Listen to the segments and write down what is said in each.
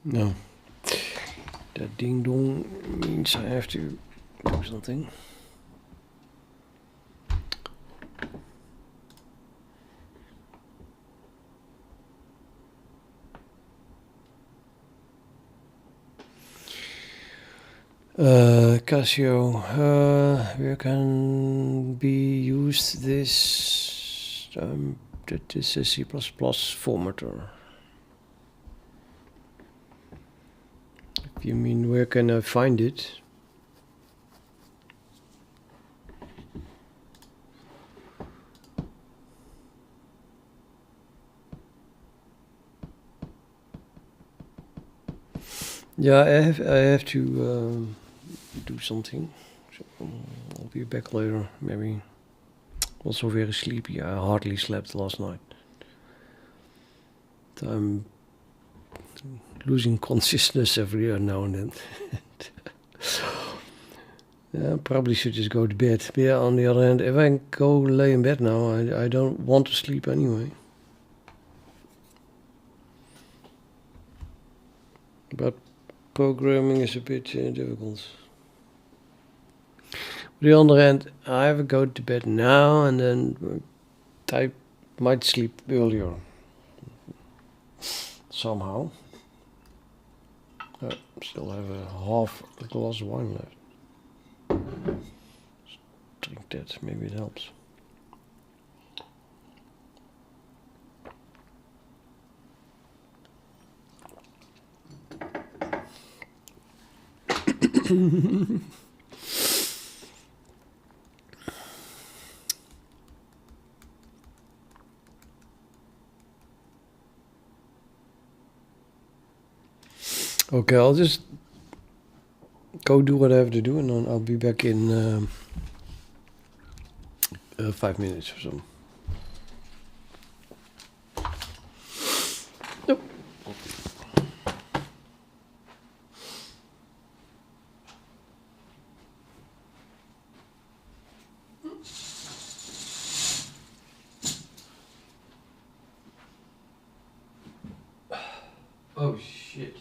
No. That ding dong means I have to do something. Casio, where can be used this? That is a C++ formatter. If you mean where can I find it? Yeah, I have to do something. So I'll be back later, maybe. Also very sleepy. I hardly slept last night. I'm losing consciousness every now and then. Yeah, probably should just go to bed. But yeah, on the other hand, if I go lay in bed now, I don't want to sleep anyway. But programming is a bit difficult. On the other hand, I have to go to bed now and then I might sleep earlier. Somehow. I still have a half a glass of wine left. Drink that, maybe it helps. Okay, I'll just go do what I have to do and then I'll be back in 5 minutes or so. Nope. Oh shit.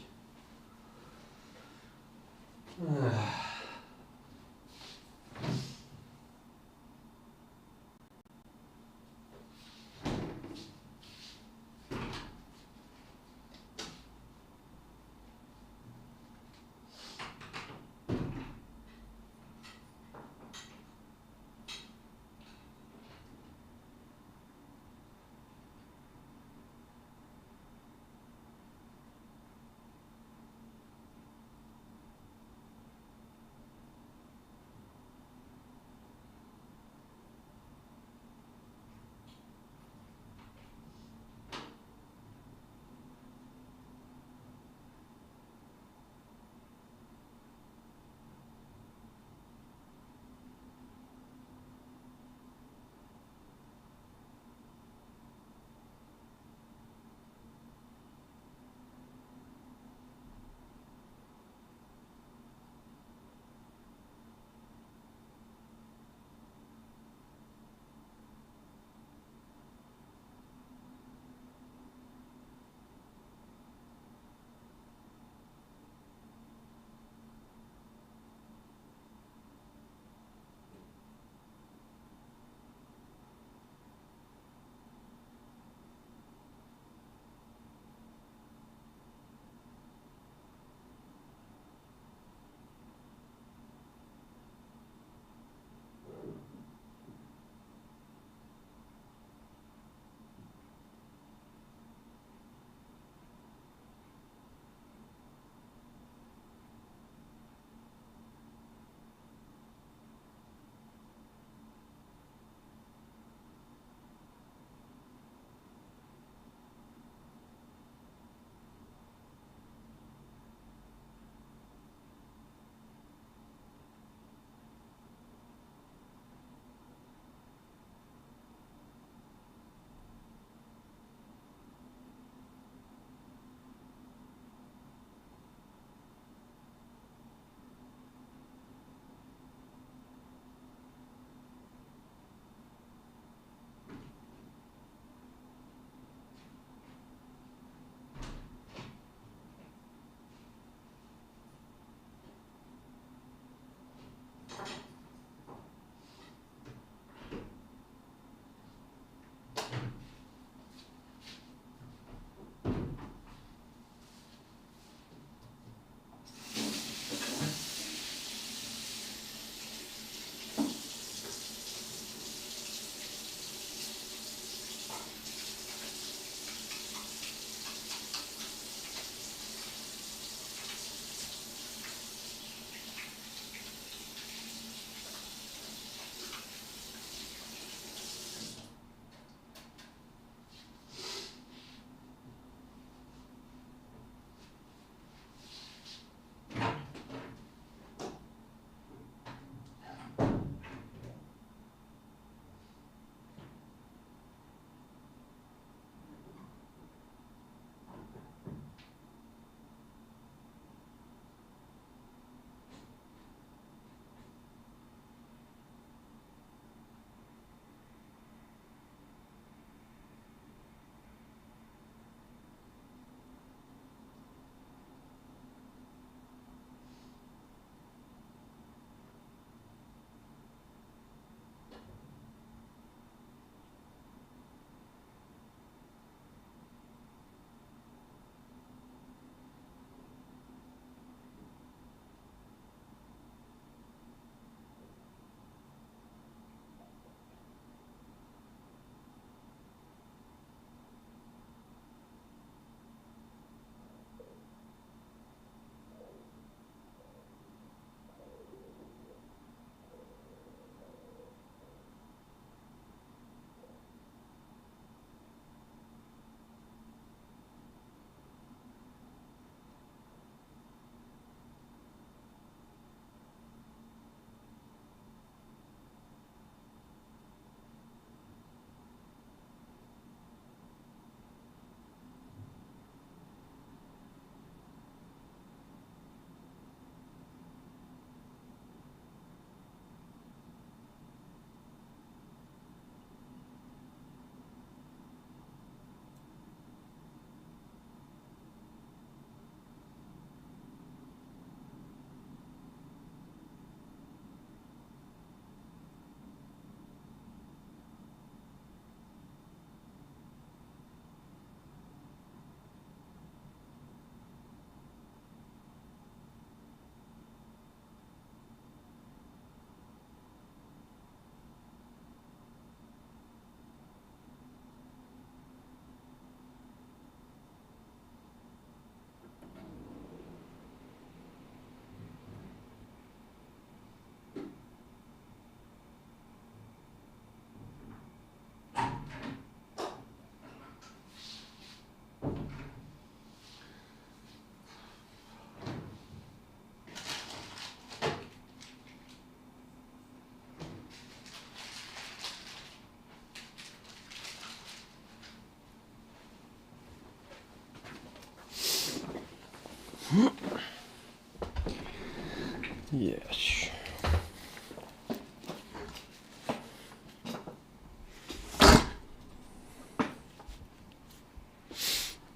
Yes.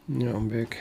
Now I'm back.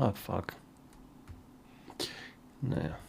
Ah, fuck. Nou ja.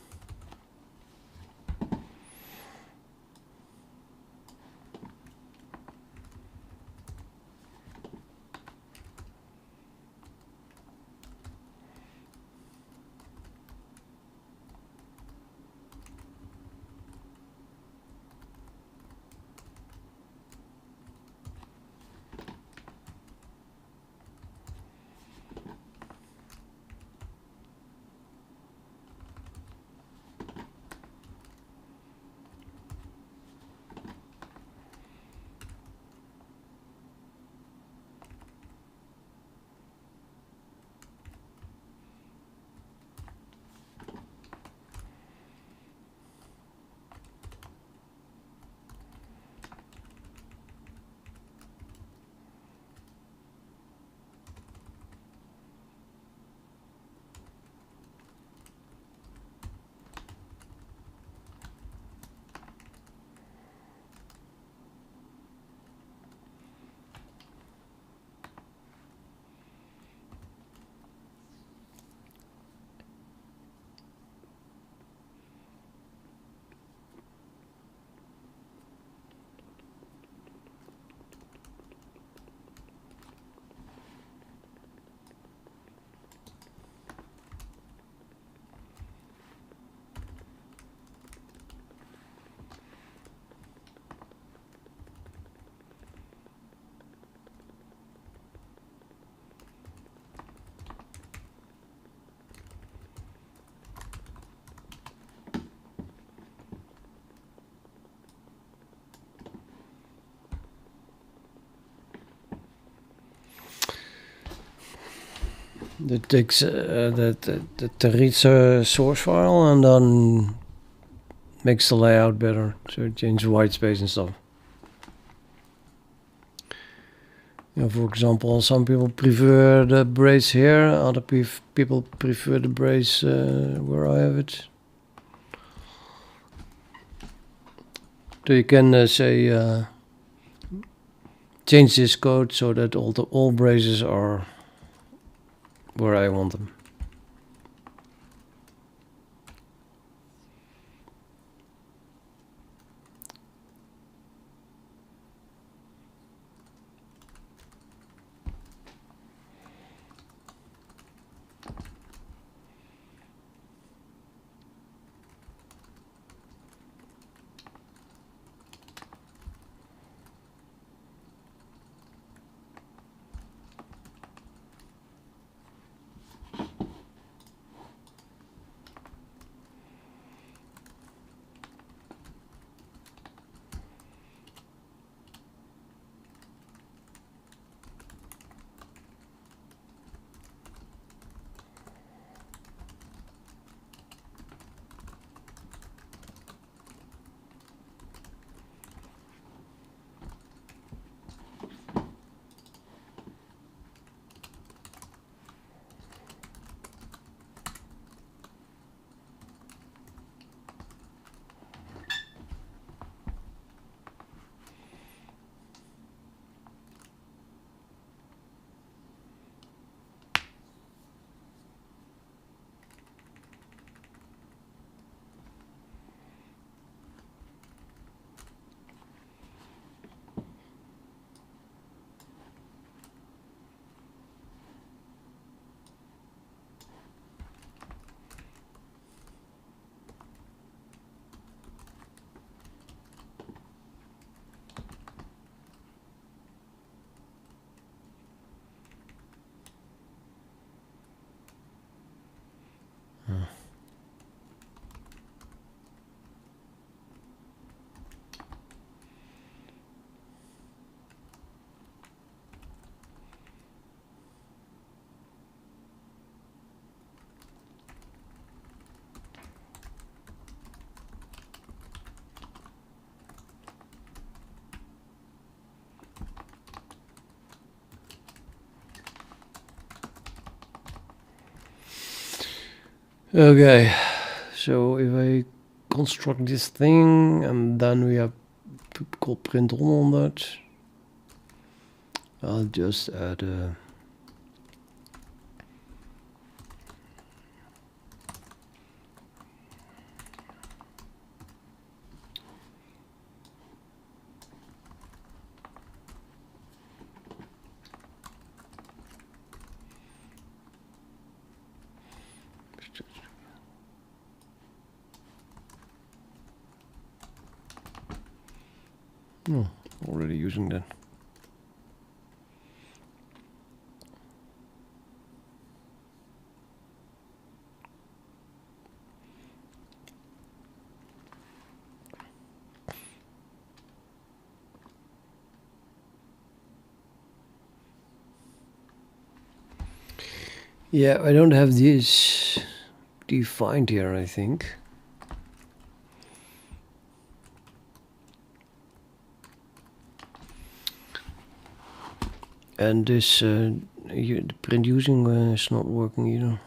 That takes that reads a source file and then makes the layout better. So it changes white space and stuff. Yeah, for example, some people prefer the brace here, other people prefer the brace where I have it. So you can say change this code so that all braces are where I want them. Okay, so if I construct this thing and then we have called print on that, I'll just add a No, already using that. Yeah, I don't have this defined here, I think. And this the print using is not working either.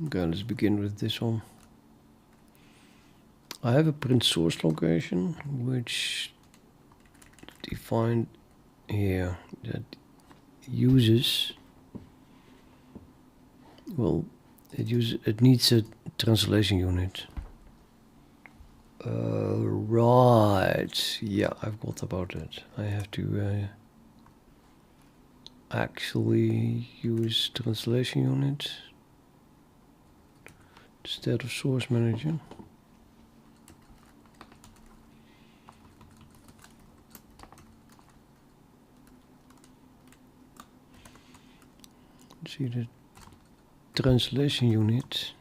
Okay, let's begin with this one. I have a print source location which defined here that uses, well, it needs a translation unit. Right, yeah, I've got about it. I have to actually use translation unit instead of source manager. See, the translation unit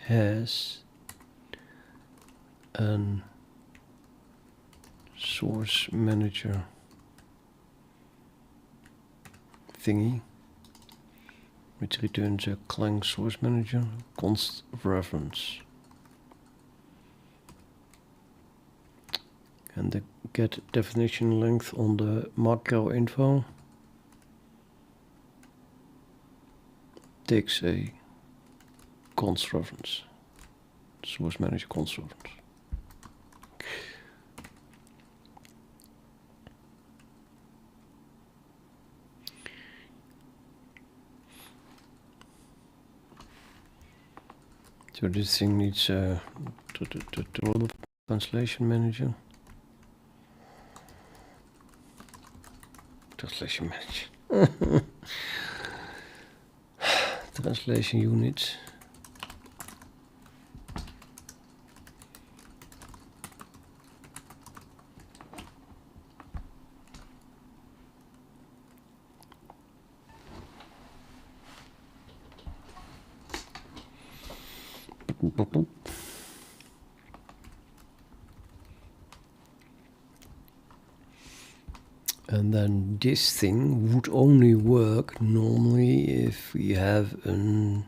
has an source manager thingy, which returns a Clang source manager const reference, and the get definition length on the macro info takes a const reference, source manager const reference. So this thing needs translation manager. Translation manager. Translation unit. And then this thing would only work normally if we have a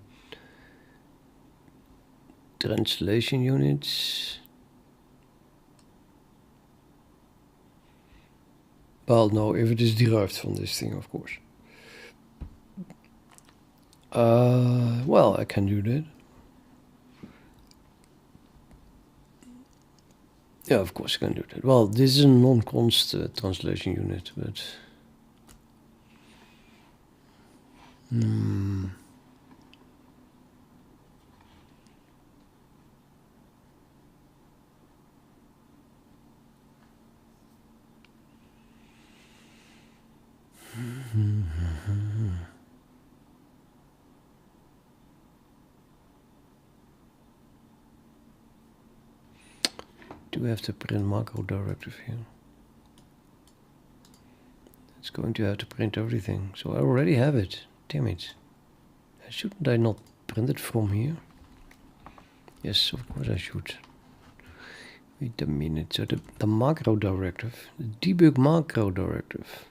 translation unit. Well, no, if it is derived from this thing, of course. Well, I can do that. Yeah, of course I can do that. Well, this is a non-const translation unit, but... Do we have to print macro directive here? It's going to have to print everything. So I already have it. Damn it. Shouldn't I not print it from here? Yes, of course I should. Wait a minute. So the macro directive, the debug macro directive.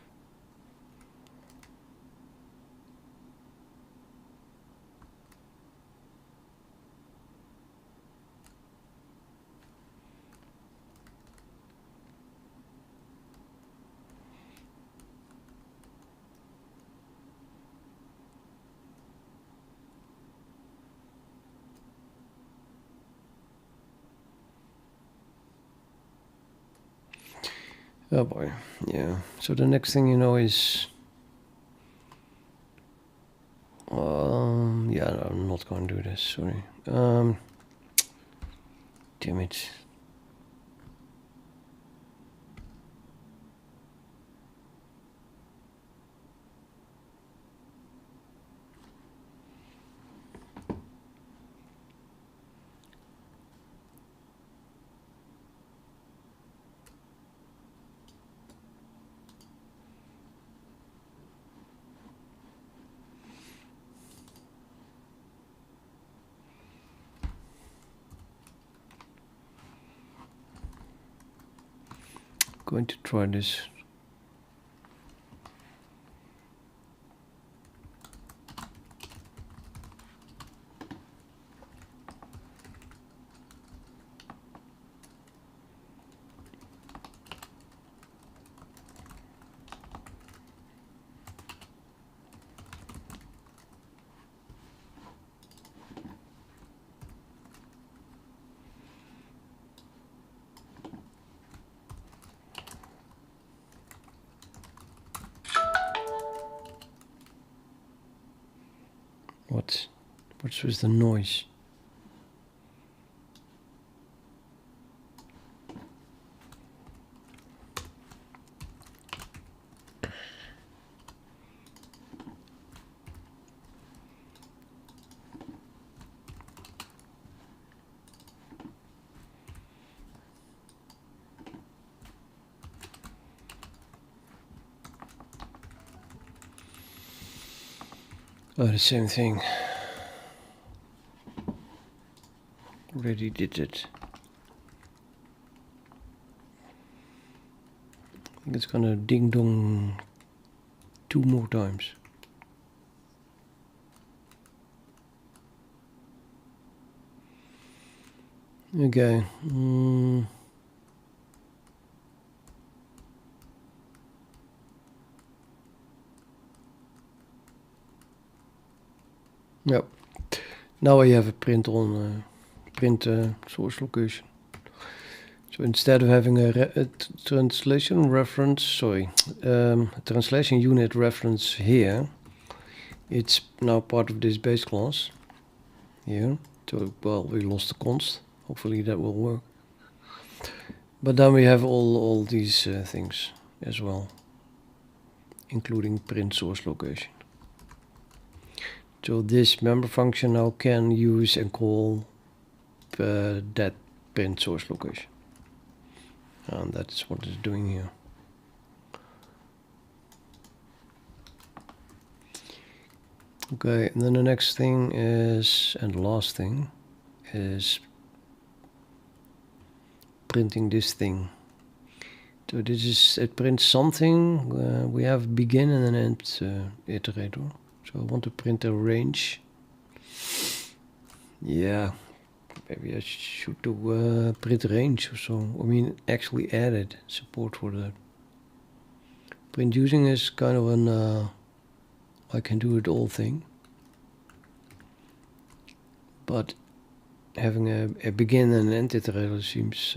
Oh boy, yeah. So the next thing you know is... yeah, no, I'm not going to do this, sorry. Damn it. Going to try this. What's with the noise? Oh, the same thing. Already did it. I think it's gonna ding dong 2 more times. Okay. Yep. Now I have a print on source location. So instead of having a translation reference, translation unit reference here, it's now part of this base class here. So, well, we lost the const. Hopefully that will work. But then we have all these things as well, including print source location. So this member function now can use and call that print source location. And that's what it's doing here. Okay, and then the next thing is, and the last thing, is printing this thing. So this is, it prints something. We have begin and an end iterator. So I want to print a range. Yeah, maybe I should do print range or so. I mean, actually added support for that. Print using is kind of an I can do it all thing. But having a begin and an end iterator seems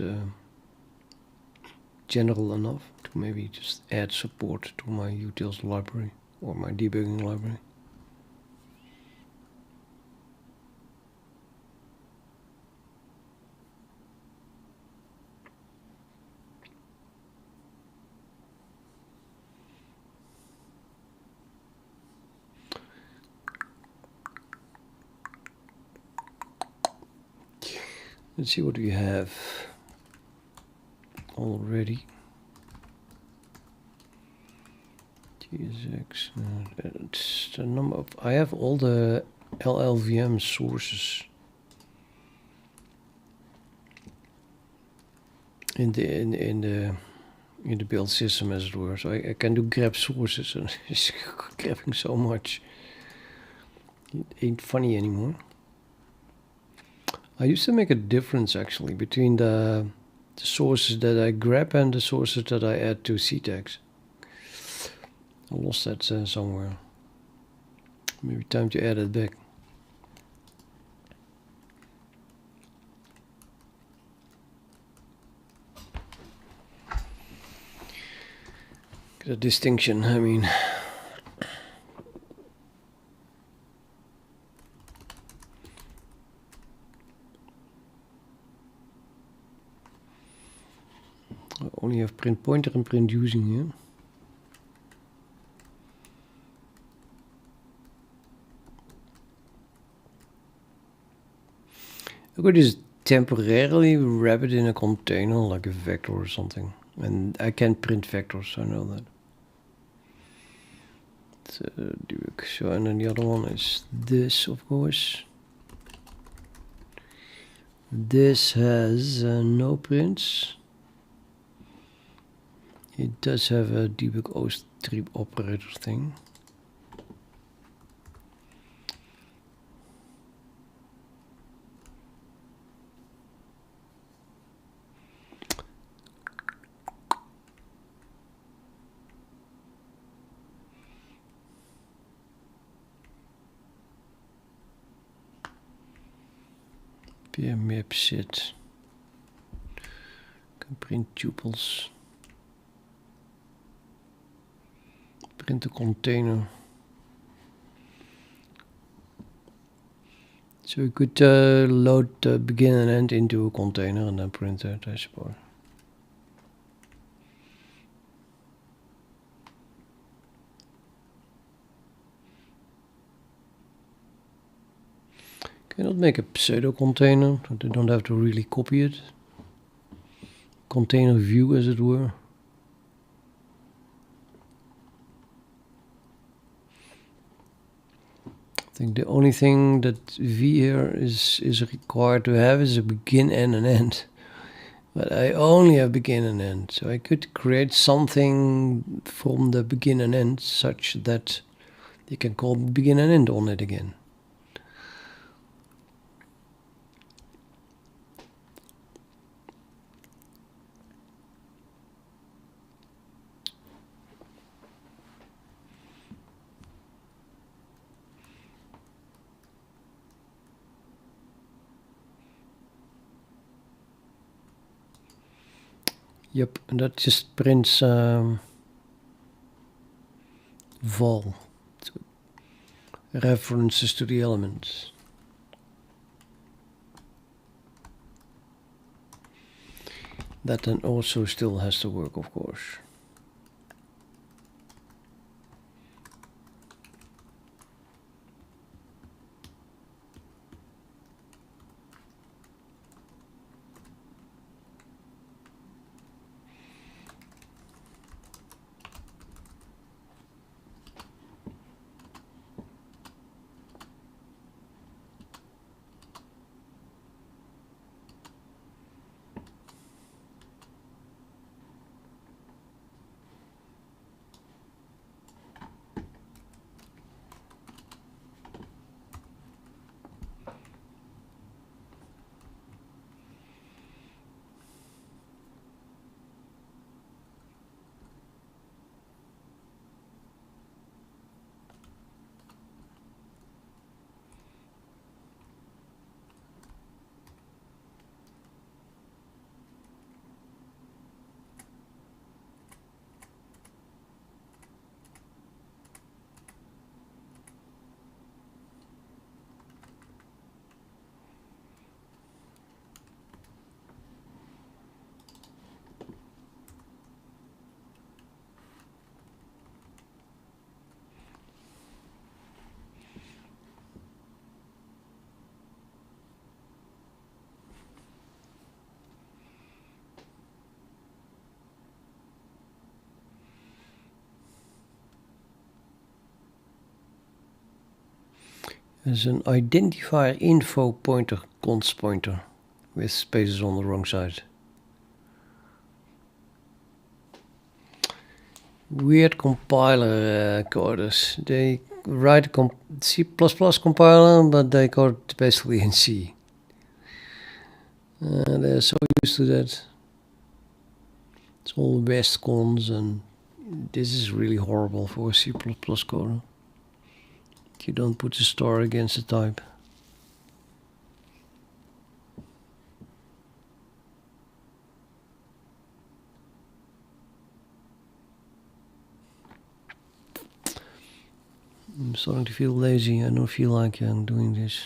general enough to maybe just add support to my utils library or my debugging library. Let's see what we have already. TSX, it's the number of, I have all the llvm sources in the build system, as it were. So I can do grab sources, and it's grabbing so much. It ain't funny anymore. I used to make a difference actually between the sources that I grab and the sources that I add to ctags. I lost that somewhere. Maybe time to add it back. The distinction, I mean. I only have print pointer and print using here. I could just temporarily wrap it in a container like a vector or something. And I can print vectors, I know that. So, and then the other one is this, of course. This has no prints. It does have a debug O-strip operator thing. Map shit. Can print tuples. Print a container. So we could load the begin and end into a container and then print it, I suppose. Cannot make a pseudo container, so they don't have to really copy it. Container view, as it were. I think the only thing that V here is required to have is a begin and an end. But I only have begin and end, so I could create something from the begin and end such that you can call begin and end on it again. Yep, and that just prints vol, so references to the elements. That then also still has to work, of course. There's an identifier info pointer const pointer with spaces on the wrong side. Weird compiler coders. They write a C++ compiler, but they code basically in C. They're so used to that. It's all West cons, and this is really horrible for a C++ coder. You don't put a star against a type. I'm starting to feel lazy. I don't feel like I'm doing this.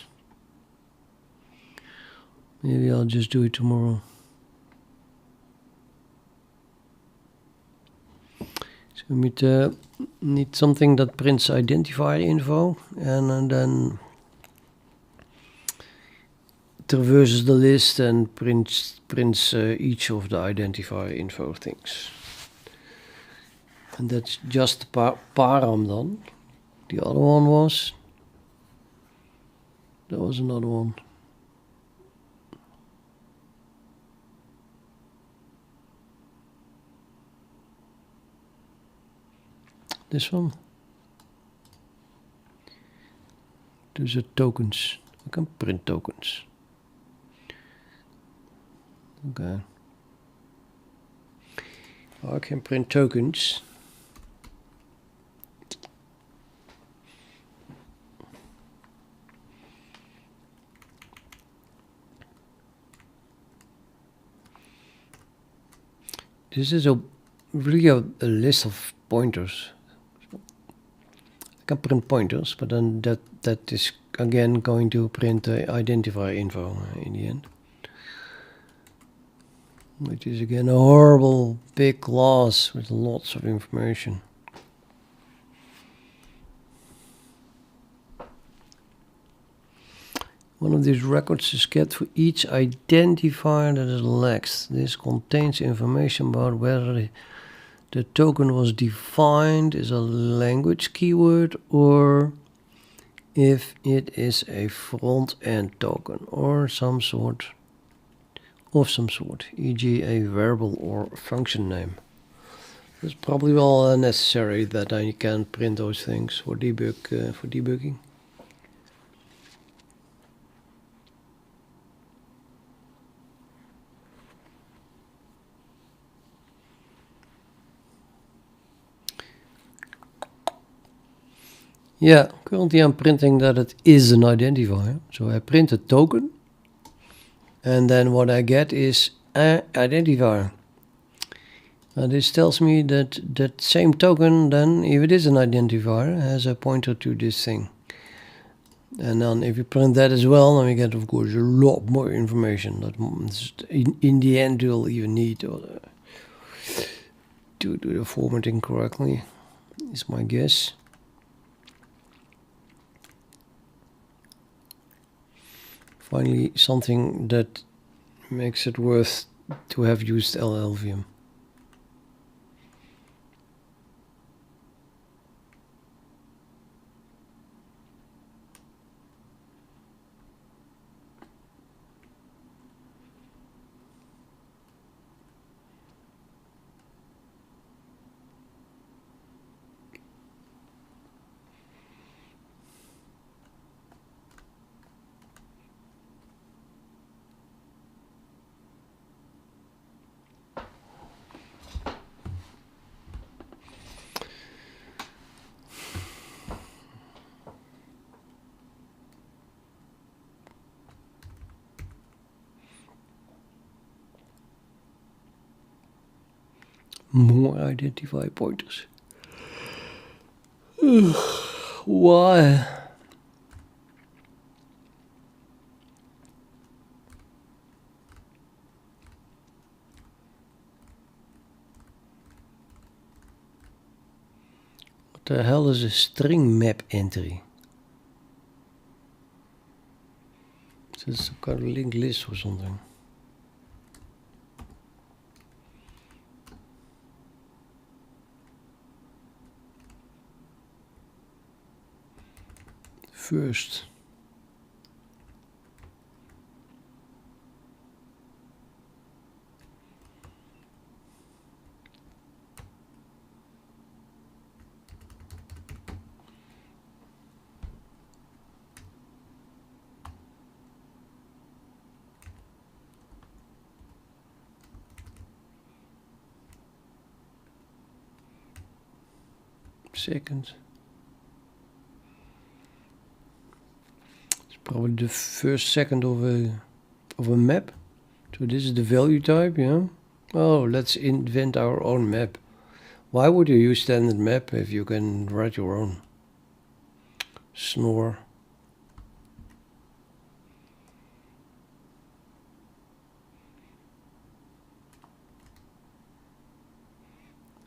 Maybe I'll just do it tomorrow. we need something that prints identifier info and then traverses the list and prints each of the identifier info things. And that's just param then. The other one was, there was another one. This one. Those are tokens. I can print tokens. Okay. I can print tokens. This is really a list of pointers. I can print pointers, but then that is again going to print the identifier info in the end. Which is again a horrible big class with lots of information. One of these records is kept for each identifier that is lexed. This contains information about whether the token was defined as a language keyword or if it is a front-end token or some sort, e.g. a variable or function name. It's probably well necessary that I can print those things for debugging. Yeah, currently I'm printing that it is an identifier. So I print a token, and then what I get is an identifier. And this tells me that that same token, then, if it is an identifier, has a pointer to this thing. And then if you print that as well, then we get, of course, a lot more information that in the end you'll even need to do the formatting correctly, is my guess. Finally, something that makes it worth to have used llvm. More identifier pointers. Why? What the hell is a string map entry? Is this some kind of linked list or something? First. Second. It's probably the first second of a map. So this is the value type, yeah. Oh, let's invent our own map. Why would you use standard map if you can write your own? Snore.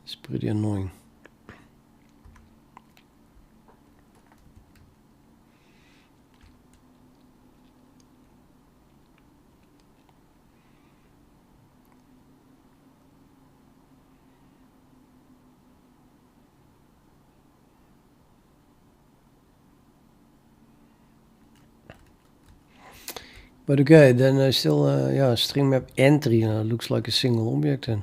It's pretty annoying. But okay, then I still, yeah, string map entry. Looks like a single object then.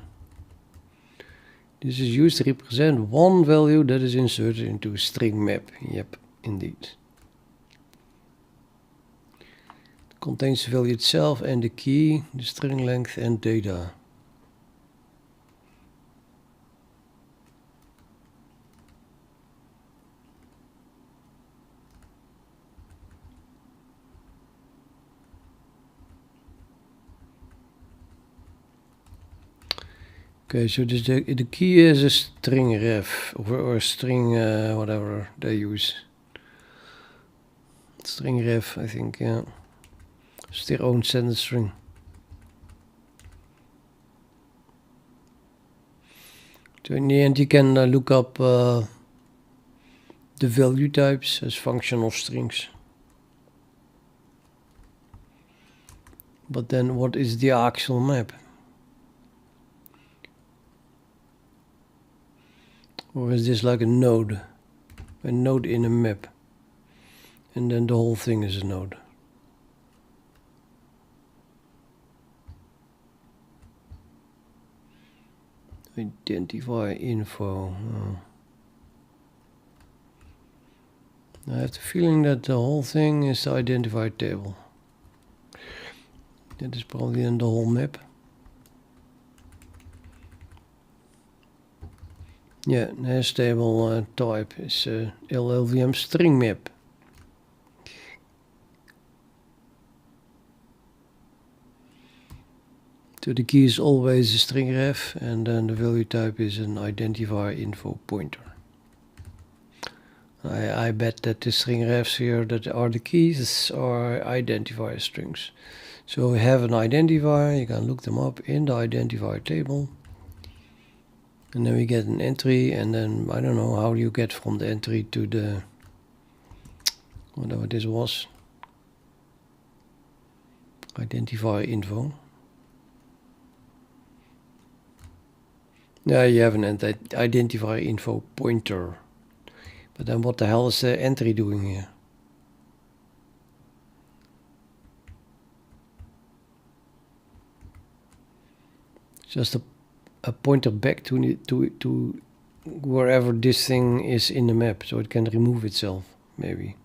This is used to represent one value that is inserted into a string map. Yep, indeed. It contains the value itself and the key, the string length and data. Okay, so this, the key is a string ref or string whatever they use. String ref, I think, yeah. It's their own sentence string. So in the end you can look up the value types as functional strings. But then what is the actual map? Or is this like a node in a map? And then the whole thing is a node. Identify info. Oh. I have the feeling that the whole thing is the identified table. That is probably in the whole map. Yeah, hash table type is llvm string map. So the key is always a string ref, and then the value type is an identifier info pointer. I bet that the string refs here that are the keys are identifier strings. So we have an identifier, you can look them up in the identifier table. And then we get an entry, and then I don't know how you get from the entry to the whatever this was. Identifier info. Yeah, you have an identifier info pointer. But then what the hell is the entry doing here? Just a pointer back to wherever this thing is in the map, so it can remove itself, maybe.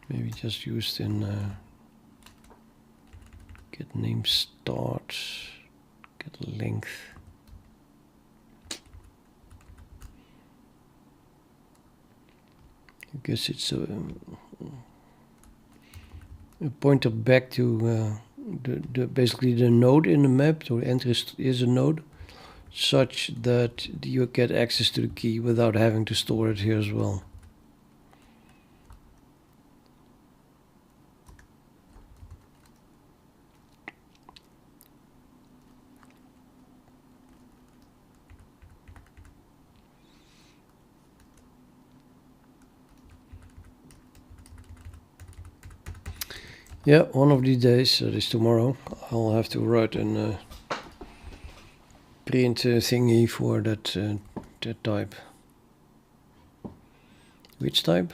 Maybe just used in get name start, get length. I guess it's a pointer back to basically the node in the map. So entry is a node, such that you get access to the key without having to store it here as well. Yeah, one of these days, that is tomorrow, I'll have to write an print thingy for that type. Which type?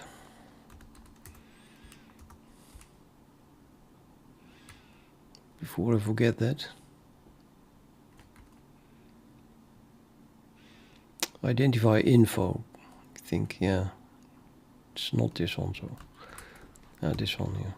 Before I forget that. Identify info, I think, yeah. It's not this one, so. This one, yeah.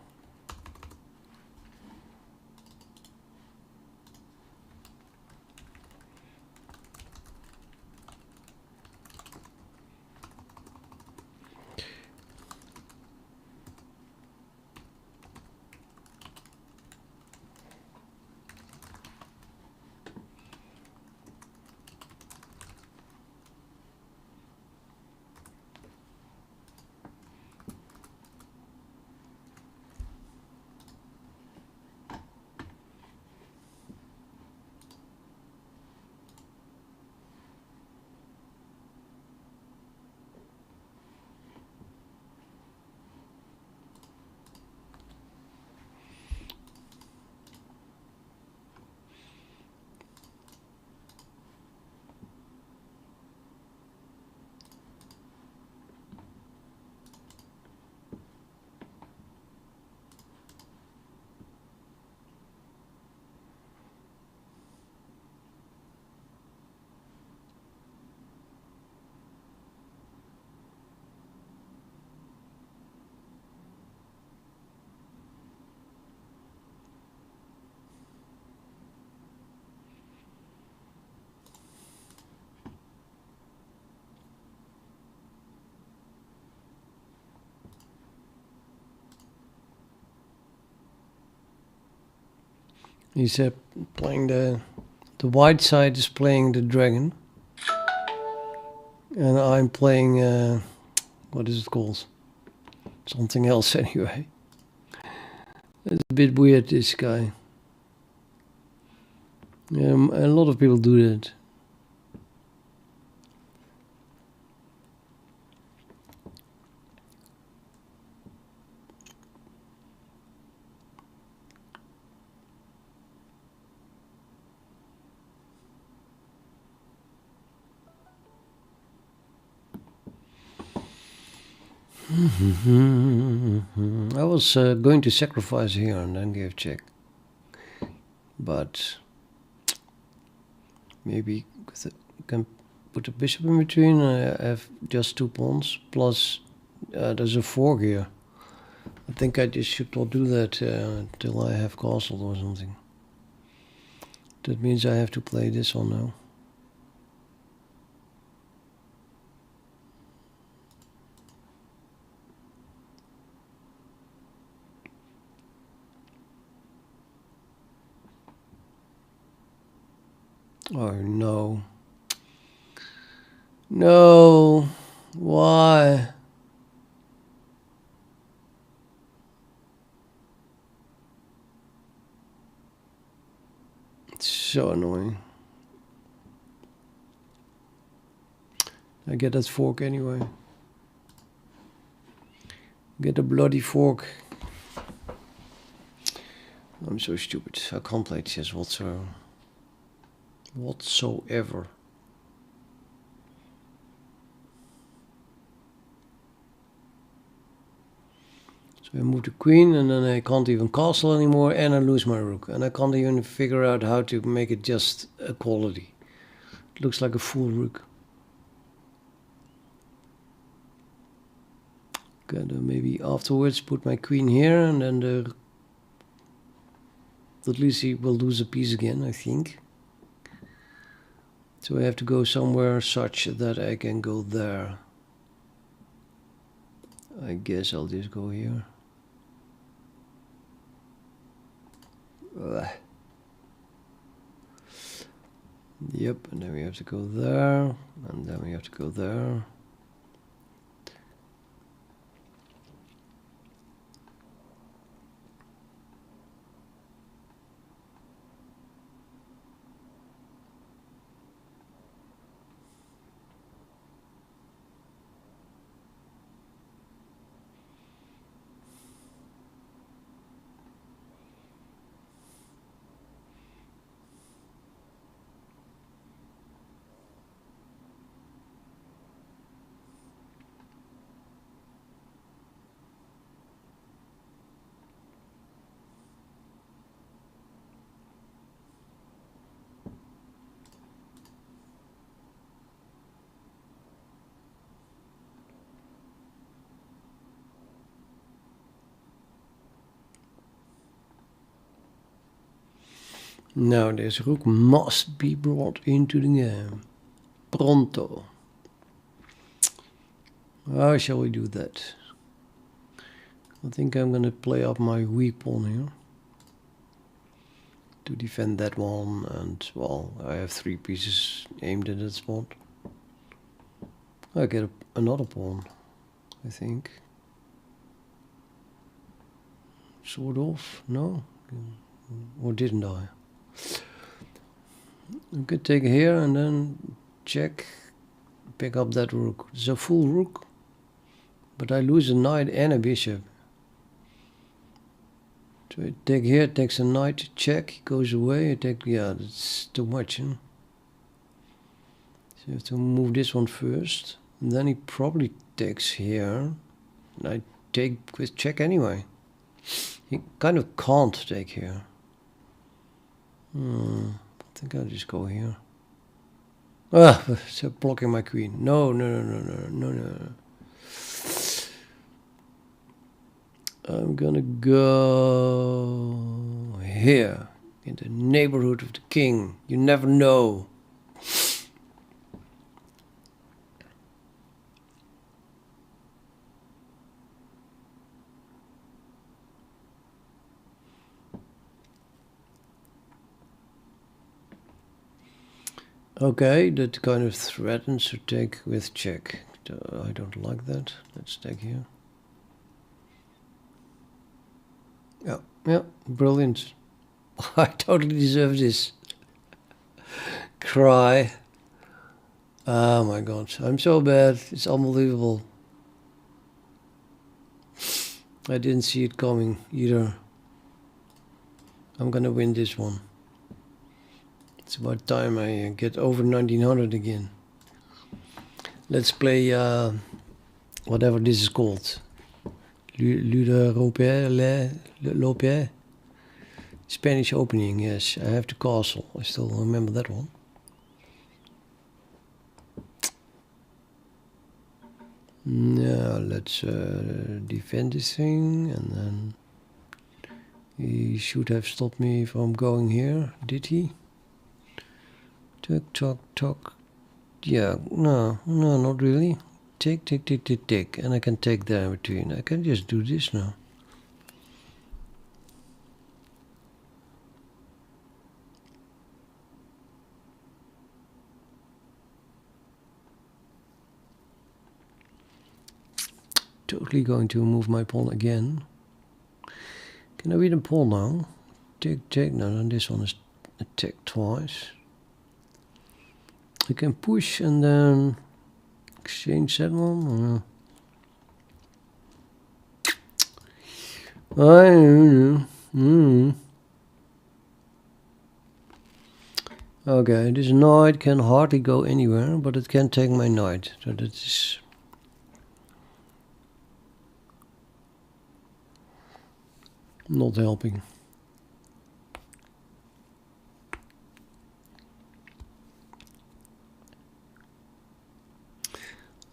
He's playing the white side is playing the dragon, and I'm playing what is it called? Something else anyway. It's a bit weird, this guy. A lot of people do that. I was going to sacrifice here and then give check, but maybe can put a bishop in between. I have just 2 pawns plus there's a fork here. I think I just should not do that till I have castled or something. That means I have to play this one now. Oh no. No. Why? It's so annoying. I get that fork anyway. Get a bloody fork. I'm so stupid. I can't play chess whatsoever. So I move the queen and then I can't even castle anymore and I lose my rook. And I can't even figure out how to make it just equality. It looks like a full rook. Gotta maybe afterwards put my queen here and then at least he will lose a piece again, I think. So I have to go somewhere such that I can go there. I guess I'll just go here. Yep, and then we have to go there, and then we have to go there. Now this rook must be brought into the game. Pronto. How shall we do that? I think I'm gonna play up my weak pawn here to defend that one, and well, I have 3 pieces aimed at that spot. I get another pawn, I think. Sort of, no? Or didn't I? I could take here and then check, pick up that rook. It's a full rook, but I lose a knight and a bishop. So I take here, it takes a knight, check, he goes away, I take, yeah, that's too much. Huh? So you have to move this one first, and then he probably takes here, and I take with check anyway. He kind of can't take here. I think I'll just go here. Ah, it's blocking my queen. No. I'm gonna go here, in the neighborhood of the king. You never know. Okay, that kind of threatens to take with check. I don't like that. Let's take here. Yeah, yeah, brilliant. I totally deserve this. Cry. Oh my god, I'm so bad. It's unbelievable. I didn't see it coming either. I'm gonna win this one. It's about time I get over 1900 again. Let's play whatever this is called. L'Européen. Spanish opening, yes. I have the castle. I still remember that one. Now let's defend this thing, and then he should have stopped me from going here, did he? Tuck, tuck, tuck. Yeah, no, not really. Tick, tick, tick, tick, tick, and I can take there in between. I can just do this now. Totally going to move my pawn again. Can I read a pawn now? Tick, tick. No, then this one is attacked twice. I can push and then exchange that one. I don't know. Okay, this knight can hardly go anywhere, but it can take my knight. So that is not helping.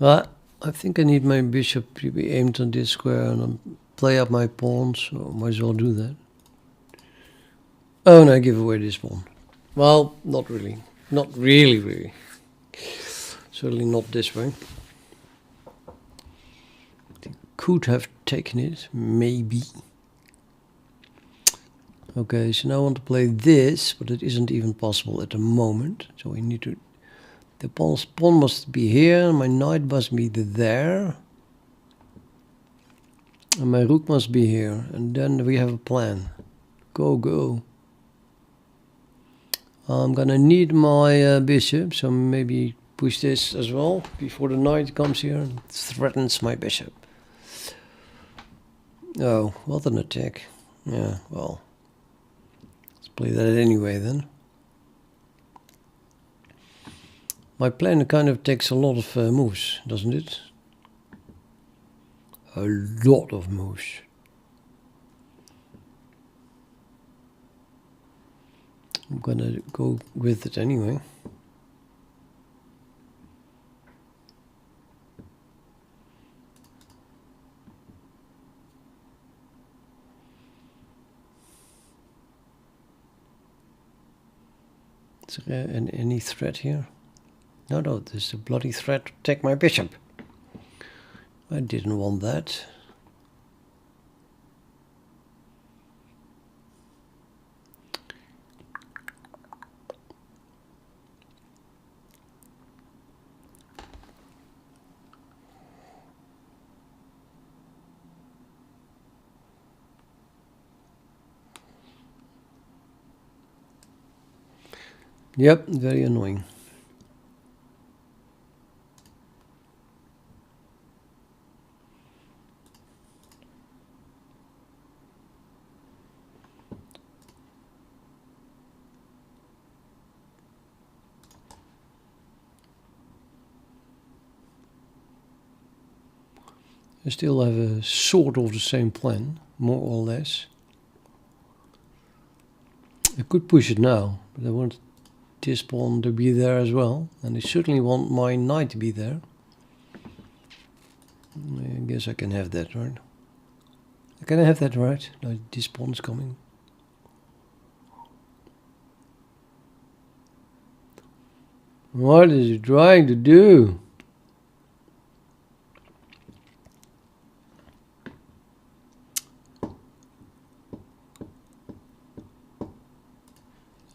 I think I need my bishop to be aimed on this square and play up my pawns, so might as well do that. Oh, and I give away this pawn. Well, not really. Not really. Certainly not this way. Could have taken it, maybe. Okay, so now I want to play this, but it isn't even possible at the moment. So we need to... The pawn must be here, my knight must be there. And my rook must be here. And then we have a plan. Go, go. I'm gonna need my bishop, so maybe push this as well before the knight comes here and threatens my bishop. Oh, what an attack. Yeah, well, let's play that anyway then. My plan kind of takes a lot of moves, doesn't it? A lot of moves. I'm gonna go with it anyway. Is there any threat here? No, there's a bloody threat to take my bishop. I didn't want that. Yep, very annoying. I still have a sort of the same plan, more or less. I could push it now, but I want this pawn to be there as well, and I certainly want my knight to be there. I guess I can have that, right? Can I have that, right? No, this pawn's coming. What is he trying to do?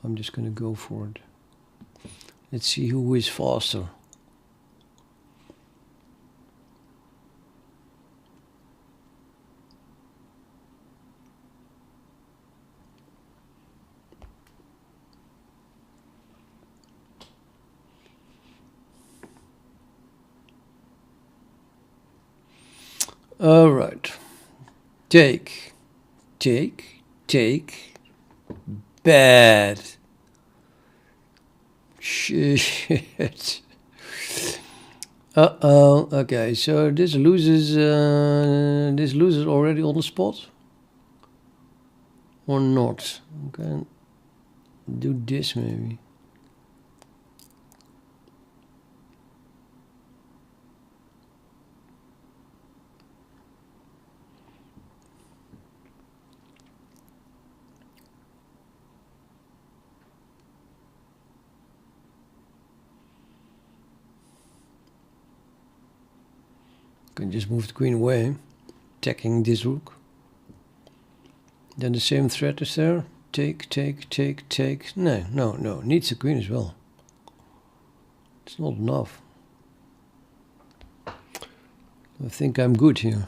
I'm just gonna go for it. Let's see who is faster. All right. Take. Bad. Shit. Uh-oh. Okay, so this loses already on the spot? Or not? Okay. Do this maybe. Can just move the queen away, attacking this rook. Then the same threat is there. Take. No. Needs the queen as well. It's not enough. I think I'm good here.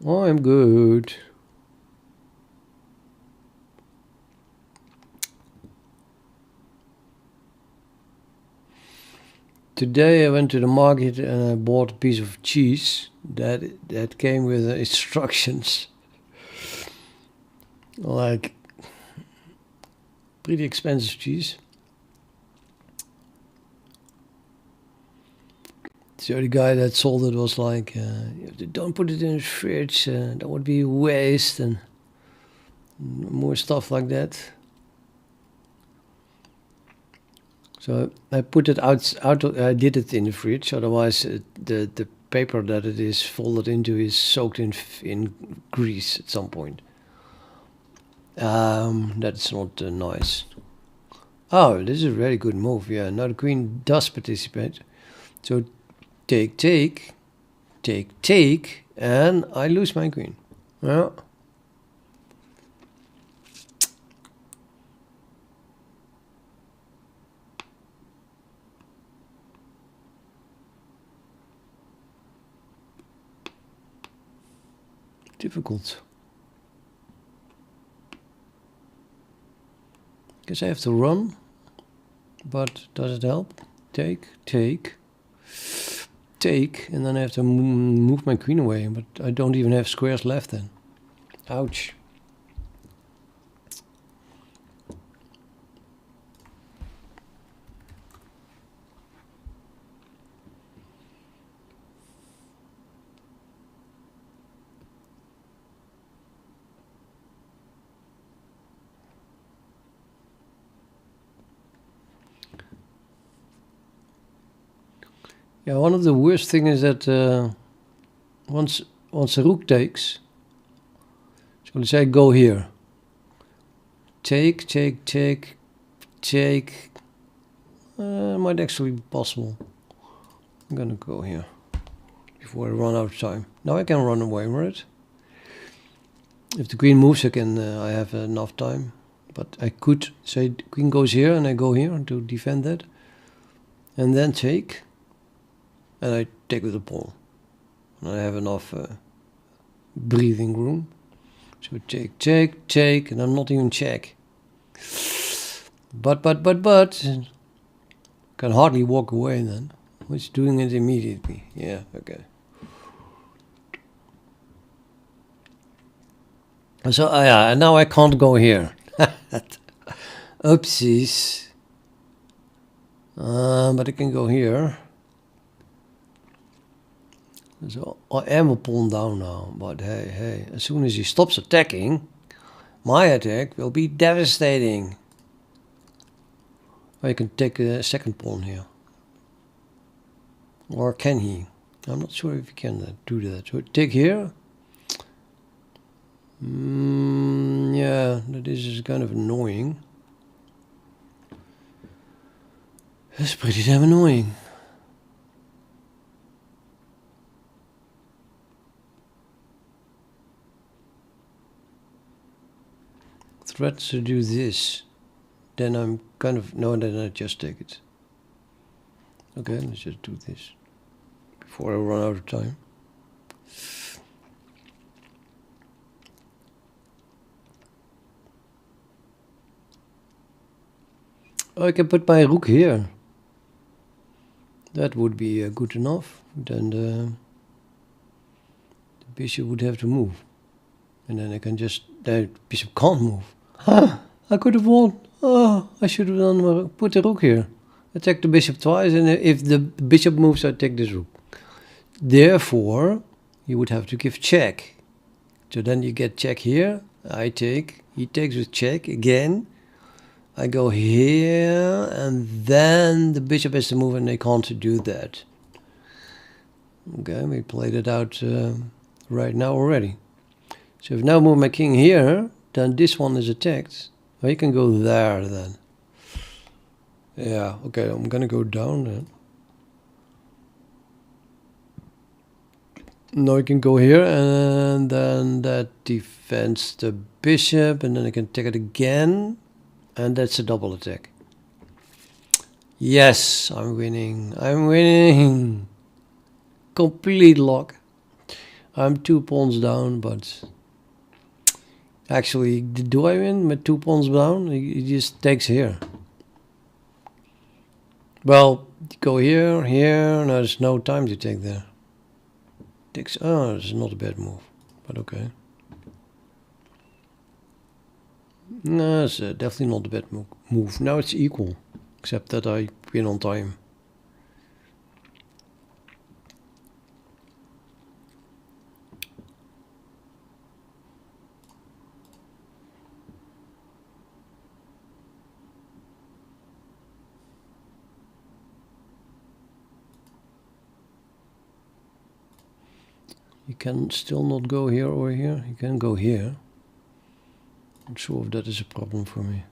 Oh, I'm good. Today I went to the market and I bought a piece of cheese that came with instructions. Like pretty expensive cheese. So the guy that sold it was like, don't put it in the fridge, that would be a waste, and more stuff like that. So I put it out. I did it in the fridge. Otherwise, the paper that it is folded into is soaked in grease at some point. That's not nice. Oh, this is a really good move. Yeah, now the queen does participate. So take, and I lose my queen. Yeah. Difficult. Guess I have to run, but does it help? Take, and then I have to move my queen away, but I don't even have squares left then. Ouch. Yeah, one of the worst things is that once the rook takes, so let's say go here. Take. Might actually be possible. I'm gonna go here before I run out of time. Now I can run away with it. If the queen moves, I have enough time. But I could say the queen goes here and I go here to defend that, and then take. And I take with the pawn. And I have enough breathing room. So take, and I'm not even check. But. Can hardly walk away then. Which doing it immediately. Yeah, okay. So, yeah, and now I can't go here. Oopsies. But I can go here. So I am a pawn down now, but hey, as soon as he stops attacking, my attack will be devastating. Or you can take a second pawn here. Or can he? I'm not sure if he can do that. So take here. Yeah, that is kind of annoying. That's pretty damn annoying. rather do this. Then I'm kind of... No, then I just take it. Okay, let's just do this. Before I run out of time. Oh, I can put my rook here. That would be good enough. Then the bishop would have to move. And then I can just... The bishop can't move. I could have won. Oh, I should have done put the rook here. Attack the bishop twice, and if the bishop moves, I take this rook. Therefore, you would have to give check. So then you get check here. I take. He takes with check again. I go here, and then the bishop has to move, and they can't do that. Okay, we played it out right now already. So if I now move my king here, then this one is attacked. Well, you can go there then. Yeah, okay, I'm gonna go down then. Now I can go here, and then that defends the bishop, and then I can take it again. And that's a double attack. Yes, I'm winning. I'm winning. Complete lock. I'm 2 pawns down, but actually, do I win with 2 pawns down? He just takes here. Well, go here, here. No, there's no time to take there. Takes. Oh, it's not a bad move, but okay. No, it's definitely not a bad move. Now it's equal, except that I win on time. You can still not go here or here. You can go here. Not sure if that is a problem for me.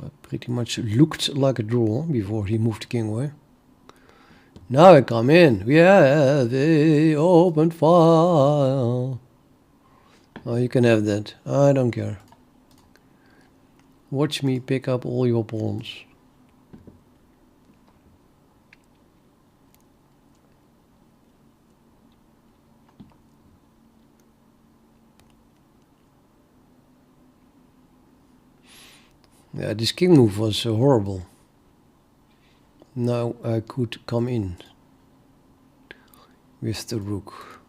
That pretty much looked like a draw before he moved the king away. Now I come in. We have a open file. Oh, you can have that. I don't care. Watch me pick up all your pawns. Yeah, this king move was horrible. Now I could come in with the rook.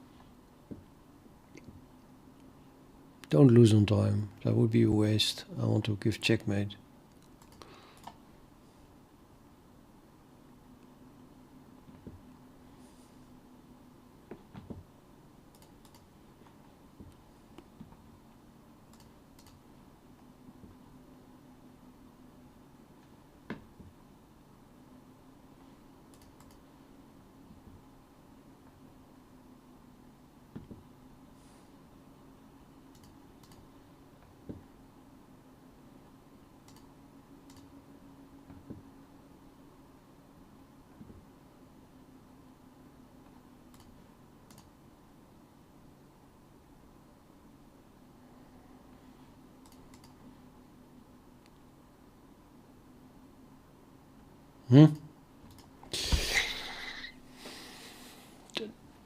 Don't lose on time. That would be a waste. I want to give checkmate.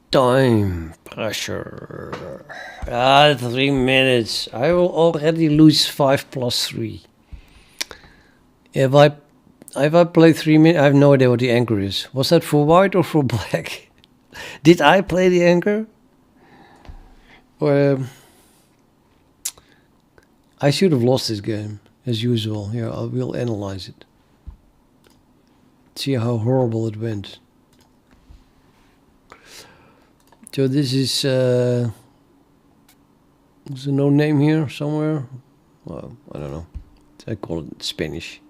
Time pressure. 3 minutes. I will already lose 5 plus 3. If I play 3 minutes, I have no idea what the anchor is. Was that for white or for black? Did I play the anchor? Or I should have lost this game as usual. Here, I will analyze it. See how horrible it went. So this is there's a no name here somewhere. Well, I don't know. I call it Spanish.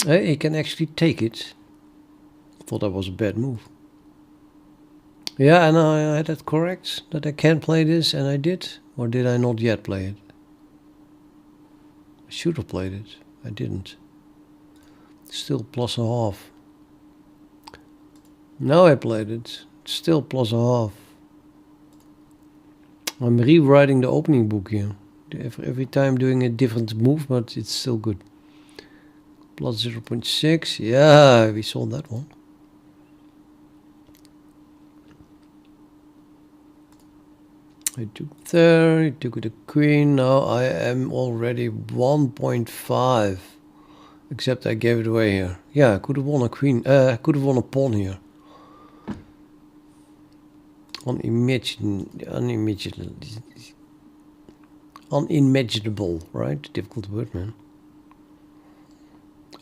He can actually take it. I thought that was a bad move. Yeah, and I had that correct, that I can play this, and I did? Or did I not yet play it? I should have played it. I didn't. Still plus a half. Now I played it. Still plus a half. I'm rewriting the opening book here. Every time doing a different move, but it's still good. Plus 0.6. Yeah, we saw that one. I took there, I took the queen. Now I am already 1.5. Except I gave it away here. Yeah, I could have won a queen. I could have won a pawn here. Unimaginable, right? Difficult word, man.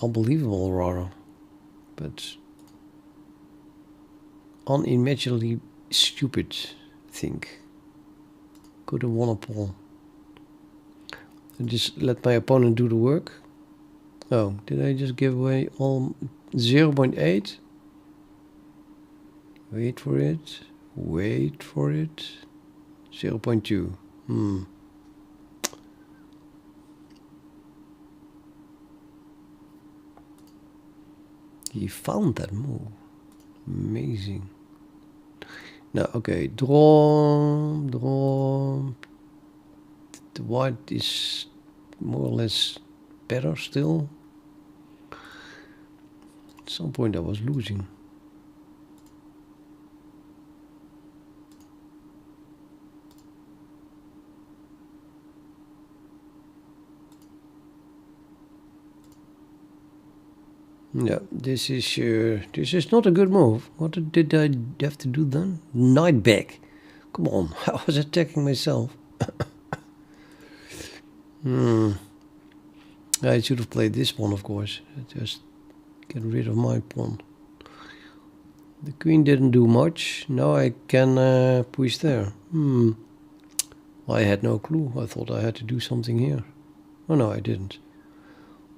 Unbelievable, rather. But unimaginably stupid, I think. Could have won a pawn. And just let my opponent do the work. Oh, did I just give away all 0.8? Wait for it. Wait for it. 0.2. He found that move. Amazing. Now, okay, draw. The white is more or less better still. At some point I was losing. Yeah, this is not a good move. What did I have to do then? Knight back. Come on, I was attacking myself. I should have played this pawn, of course. Just get rid of my pawn. The queen didn't do much. Now I can push there. I had no clue. I thought I had to do something here. Oh no, I didn't.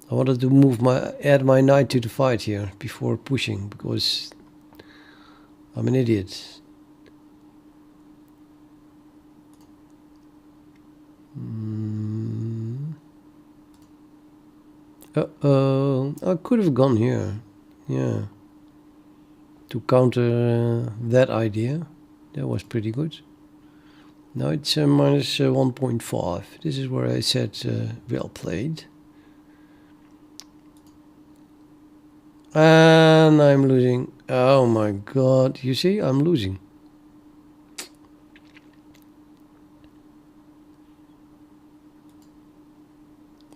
I wanted to add my knight to the fight here before pushing, because I'm an idiot. Uh-oh. I could have gone here. Yeah. To counter that idea. That was pretty good. Now it's minus 1.5. This is where I said well played. And I'm losing. Oh my god. You see, I'm losing.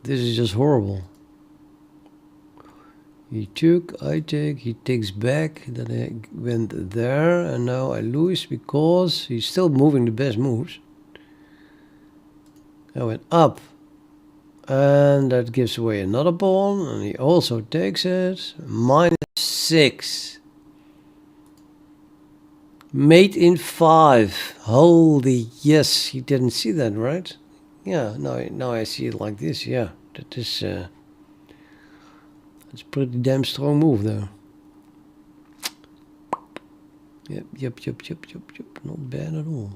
This is just horrible. He took, I take, he takes back, then I went there, and now I lose because he's still moving the best moves. I went up, and that gives away another pawn, and he also takes it. -6. Mate in 5. Holy yes, he didn't see that, right? Yeah, now I see it like this. Yeah, that is that's a pretty damn strong move there. Yep. Not bad at all.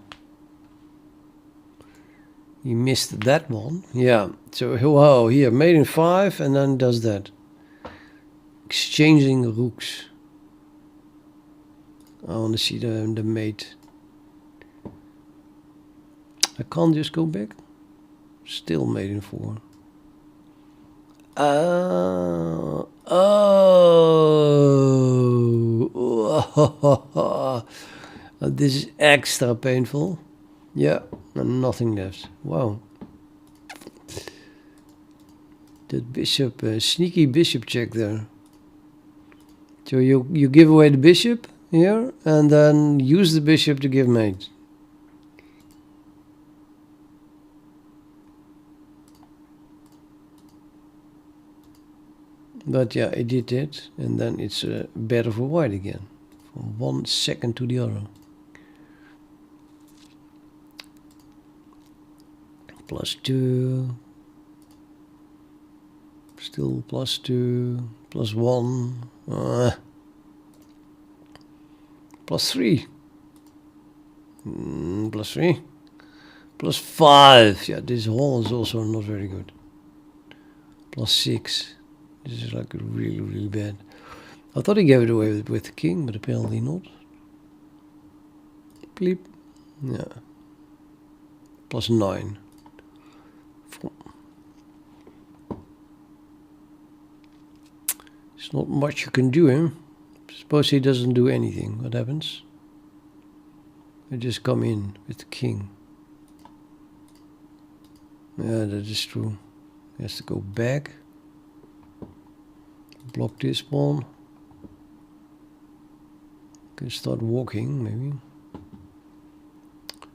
He missed that one. Yeah. So wow, here mate in 5, and then does that. Exchanging rooks. I want to see the mate. I can't just go back. Still mate in 4. This is extra painful. Yeah, and nothing left. Wow. That bishop, sneaky bishop check there. So you give away the bishop here, and then use the bishop to give mate. But yeah, it did it, and then it's better for white again, from 1 second to the other. +2, still +2, +1, +3. +3. +5. Yeah, this whole is also not very good. +6. This is like really, really bad. I thought he gave it away with the king, but apparently not. Bleep. Yeah. +9. There's not much you can do him. Suppose he doesn't do anything. What happens? I just come in with the king. Yeah, that is true. He has to go back. Block this pawn. Can start walking, maybe.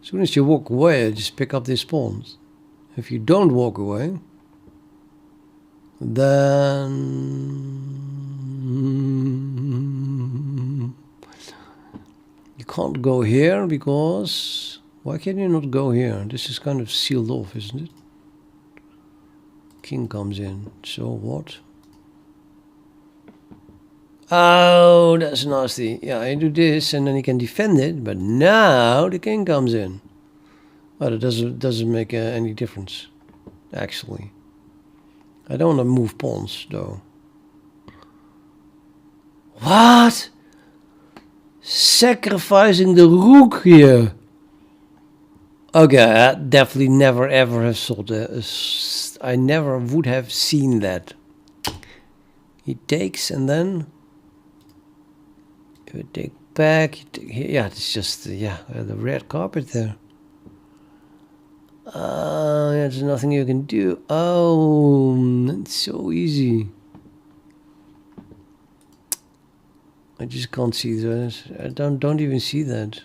As soon as you walk away, I just pick up this pawn. If you don't walk away, then you can't go here because... Why can you not go here? This is kind of sealed off, isn't it? King comes in. So what? Oh, that's nasty. Yeah, I do this and then he can defend it, but now the king comes in. Well, it doesn't make any difference, actually. I don't want to move pawns, though. What? Sacrificing the rook here. Okay, I definitely never ever have thought that. I never would have seen that. He takes and then... If I take back... yeah, it's just... yeah, the red carpet there. Yeah, there's nothing you can do. Oh, it's so easy. I just can't see that. I don't even see that.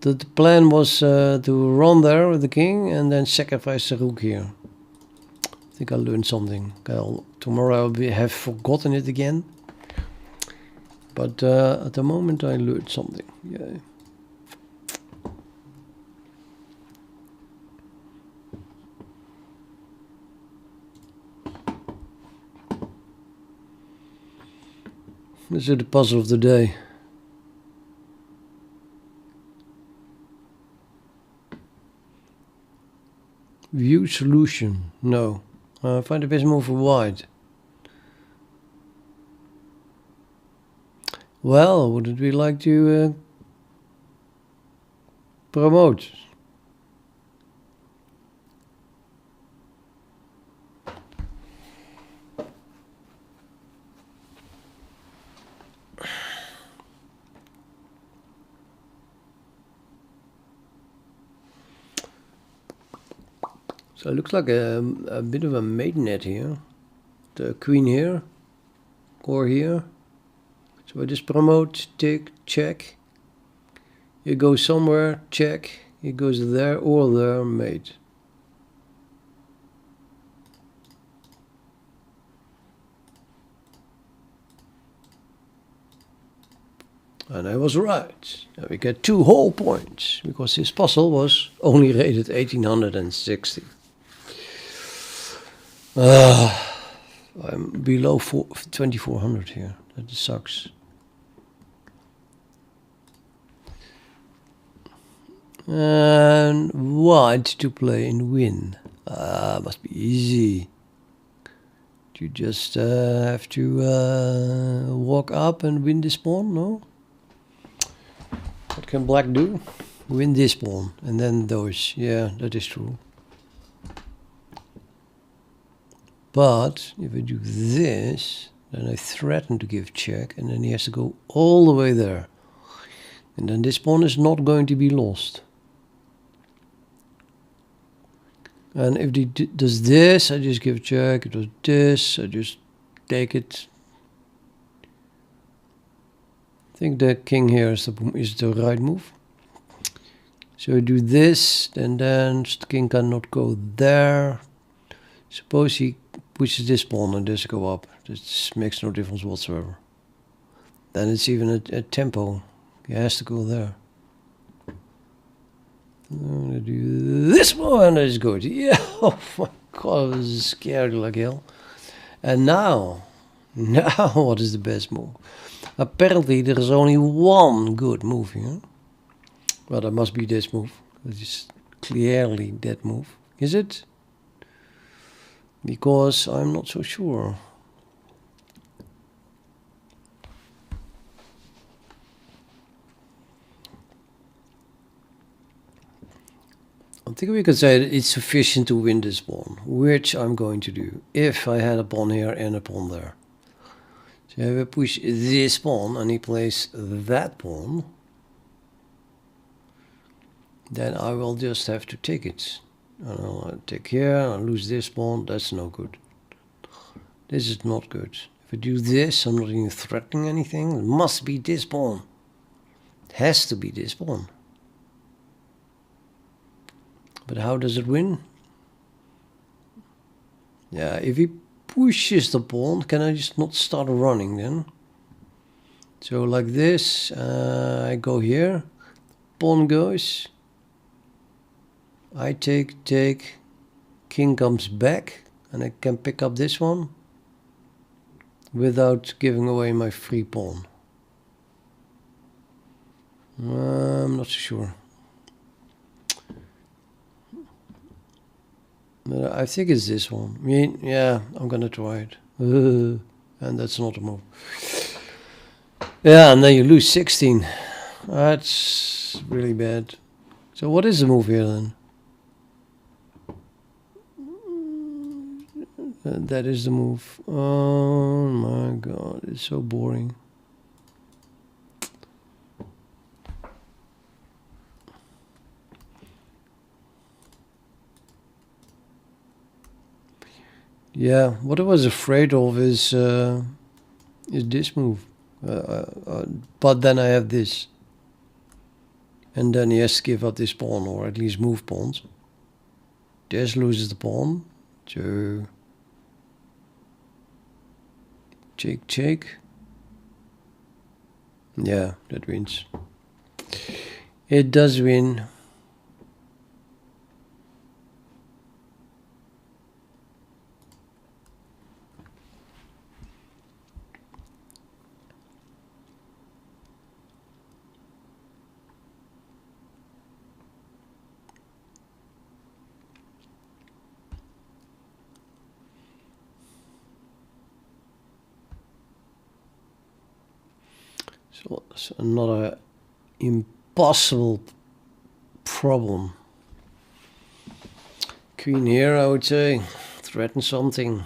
The plan was to run there with the king and then sacrifice the rook here. I think I learned something. Tomorrow I'll have forgotten it again. But at the moment I learned something. Yeah. This is the puzzle of the day. View solution. No. Find the best move for white. Well, wouldn't we like to promote? So it looks like a bit of a maidenhead here. The queen here, core here. So I just promote, tick, check. You go somewhere, check. It goes there or there, mate. And I was right. And we get 2 whole points because this puzzle was only rated 1860. I'm below 2400 here. That sucks. And white to play and win. Must be easy. You just have to walk up and win this pawn, no? What can black do? Win this pawn and then those. Yeah, that is true. But if I do this, then I threaten to give check, and then he has to go all the way there. And then this pawn is not going to be lost. And if he does this, I just give check. If it does this, I just take it. I think the king here is the right move. So I do this, and then the king cannot go there. Suppose he pushes this pawn and this go up. This makes no difference whatsoever. Then it's even a tempo. He has to go there. I'm gonna do this one. That is good. Yeah. Oh my god, I was scared like hell. And now what is the best move? Apparently there is only one good move here. Well, that must be this move. It's clearly that move. Is it? Because I'm not so sure. I think we could say that it's sufficient to win this pawn, which I'm going to do if I had a pawn here and a pawn there. So if I push this pawn and he plays that pawn, then I will just have to take it. I'll take here, I'll lose this pawn, that's no good. This is not good. If I do this, I'm not even threatening anything. It must be this pawn. It has to be this pawn. But how does it win? Yeah, if he pushes the pawn, can I just not start running then? So like this, I go here, pawn goes, I take, king comes back, and I can pick up this one without giving away my free pawn. I'm not so sure. But I think it's this one. I mean, yeah, I'm gonna try it. And that's not a move. Yeah, and then you lose 16. That's really bad. So what is the move here then? That is the move. Oh my god, it's so boring. Yeah, what I was afraid of is this move. But then I have this. And then he has to give up this pawn, or at least move pawns. This loses the pawn. So check. Yeah, that wins. It does win. So it's another impossible problem. Queen here, I would say, threaten something.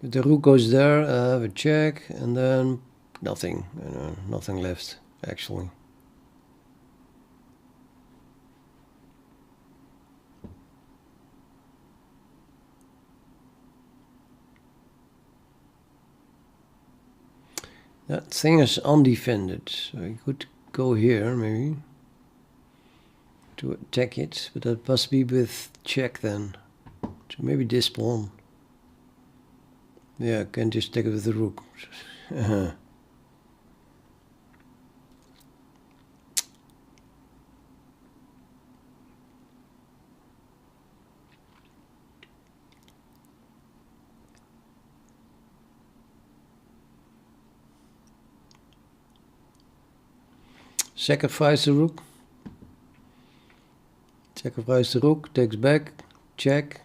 If the rook goes there, I have a check, and then nothing. Nothing left, actually. That thing is undefended, so you could go here maybe to attack it, but that must be with check then. So maybe this pawn. Yeah, I can just take it with the rook. Sacrifice the rook. Sacrifice the rook, takes back, check.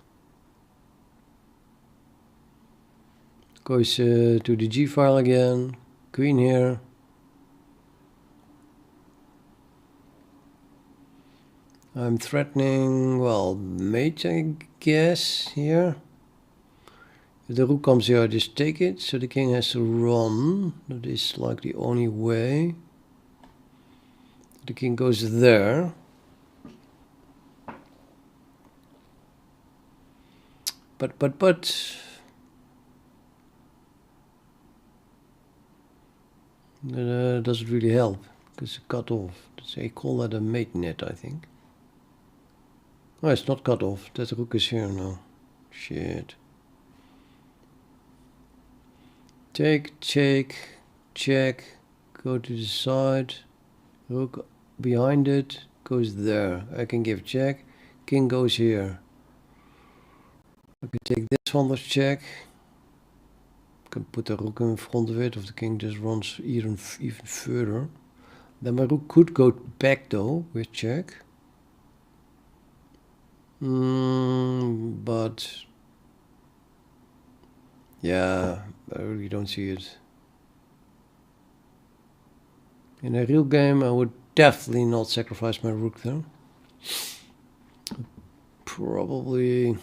Goes to the G file again, queen here. I'm threatening, well, mate, I guess, here. If the rook comes here, I just take it, so the king has to run. That is like the only way. The king goes there. But that doesn't really help, because it's cut off. They call that a mate net, I think. Oh, it's not cut off. That rook is here now. Shit. Take, check. Go to the side. Rook behind it. Goes there. I can give check. King goes here. I can take this one with check. Can put the rook in front of it, or the king just runs even further. Then my rook could go back though with check. But yeah, I really don't see it. In a real game, I would definitely not sacrifice my rook though. Probably.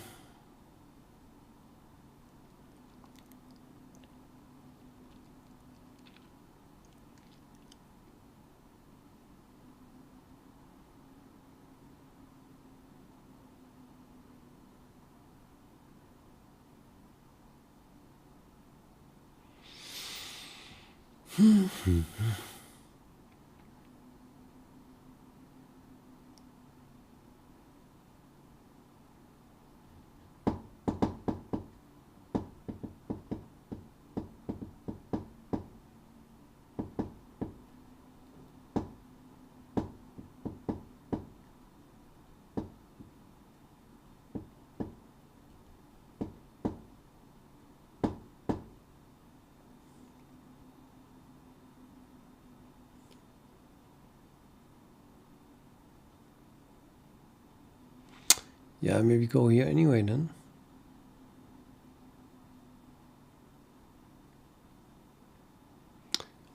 Yeah, maybe go here anyway then.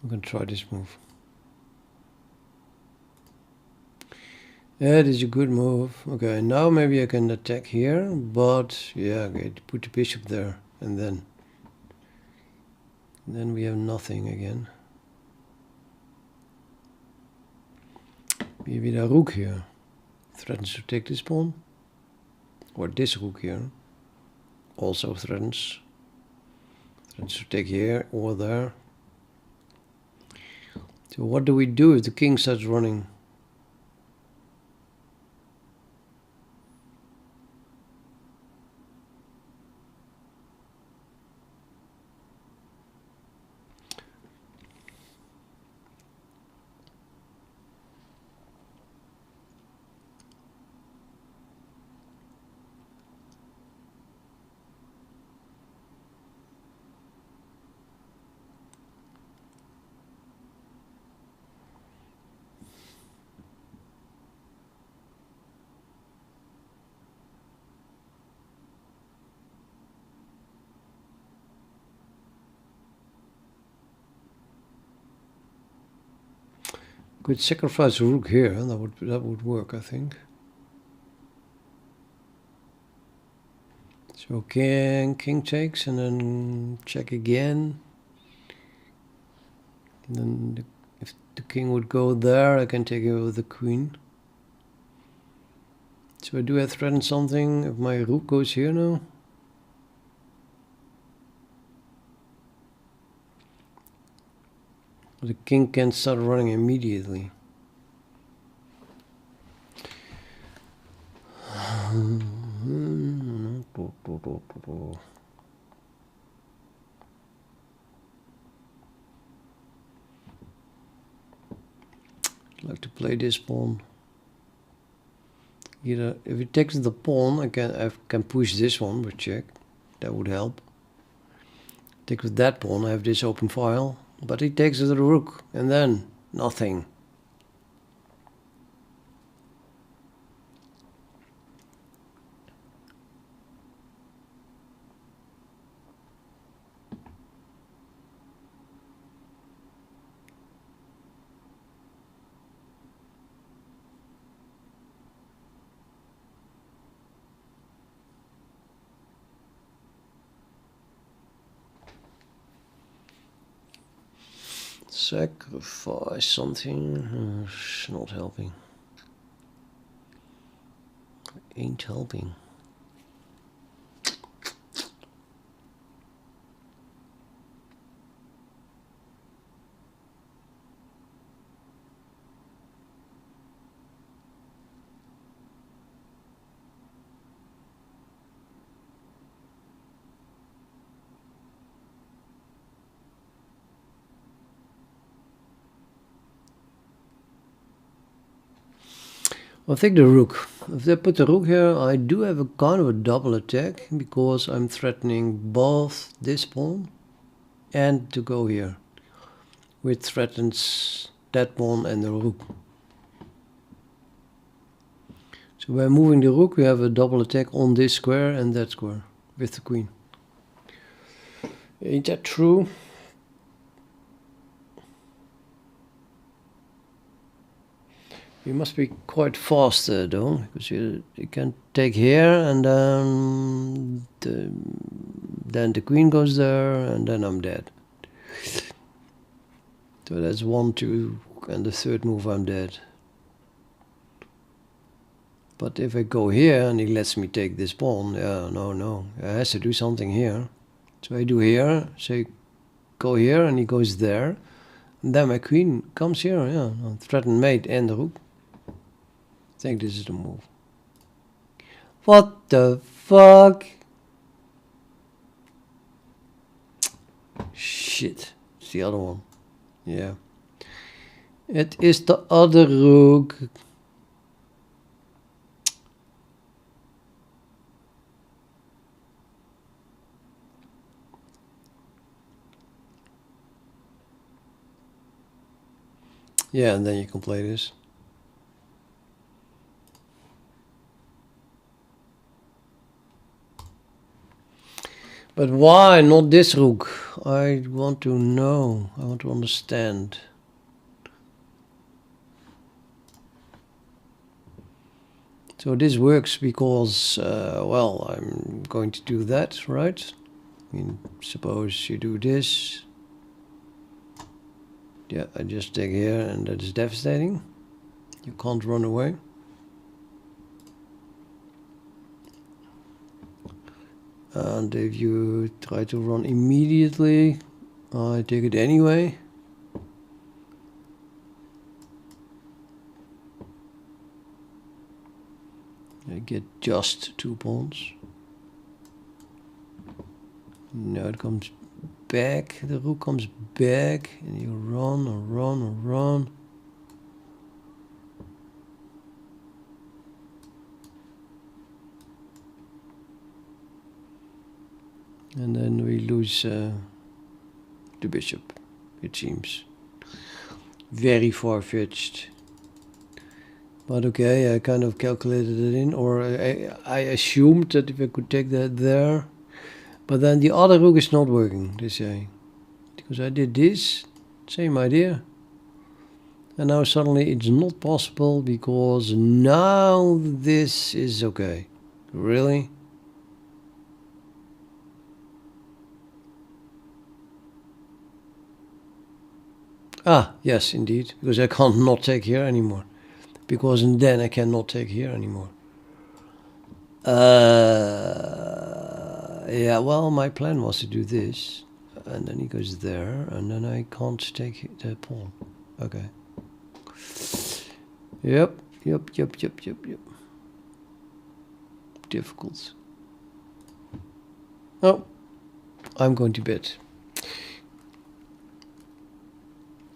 I'm gonna try this move. That is a good move. Okay, now maybe I can attack here, but yeah, okay, put the bishop there, and then we have nothing again. Maybe the rook here threatens to take this pawn. Or this rook here also threatens to take here or there. So what do we do if the king starts running? Could sacrifice a rook here, that would work, I think. So king takes and then check again. And then if the king would go there, I can take it with the queen. So do I threaten something if my rook goes here now? The king can start running immediately. I'd like to play this pawn. Either if it takes the pawn, I can push this one with check. That would help. Take with that pawn, I have this open file. But he takes the rook, and then nothing. Sacrifice something. It's not helping. Ain't helping. I'll take the rook. If they put the rook here, I do have a kind of a double attack because I'm threatening both this pawn and to go here, which threatens that pawn and the rook. So by moving the rook, we have a double attack on this square and that square with the queen. Ain't that true? You must be quite fast though, because you can take here and then the queen goes there and then I'm dead. So that's 1, 2, and the third move I'm dead. But if I go here and he lets me take this pawn, yeah, no, he has to do something here. So I do here, say go here and he goes there. And then my queen comes here, yeah, threaten mate and the rook. I think this is the move. What the fuck? Shit, it's the other one. Yeah. It is the other rook. Yeah, and then you can play this. But why not this rook? I want to know. I want to understand. So this works because, well, I'm going to do that, right? I mean, suppose you do this. Yeah, I just take here and that is devastating. You can't run away. And if you try to run immediately, I take it anyway. I get just 2 pawns. Now it comes back, the rook comes back, and you run or run or run. And then we lose the bishop, it seems. Very far-fetched. But okay, I kind of calculated it in, or I assumed that if I could take that there. But then the other rook is not working, they say. Because I did this, same idea. And now suddenly it's not possible because now this is okay. Really? Ah, yes, indeed. Because I can't not take here anymore. Because then I cannot take here anymore. Yeah, well, my plan was to do this. And then he goes there. And then I can't take the pawn. Okay. Yep. Difficult. Oh, I'm going to bed.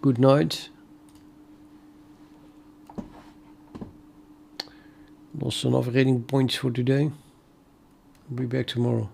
Good night. Lost enough rating points for today. I'll be back tomorrow.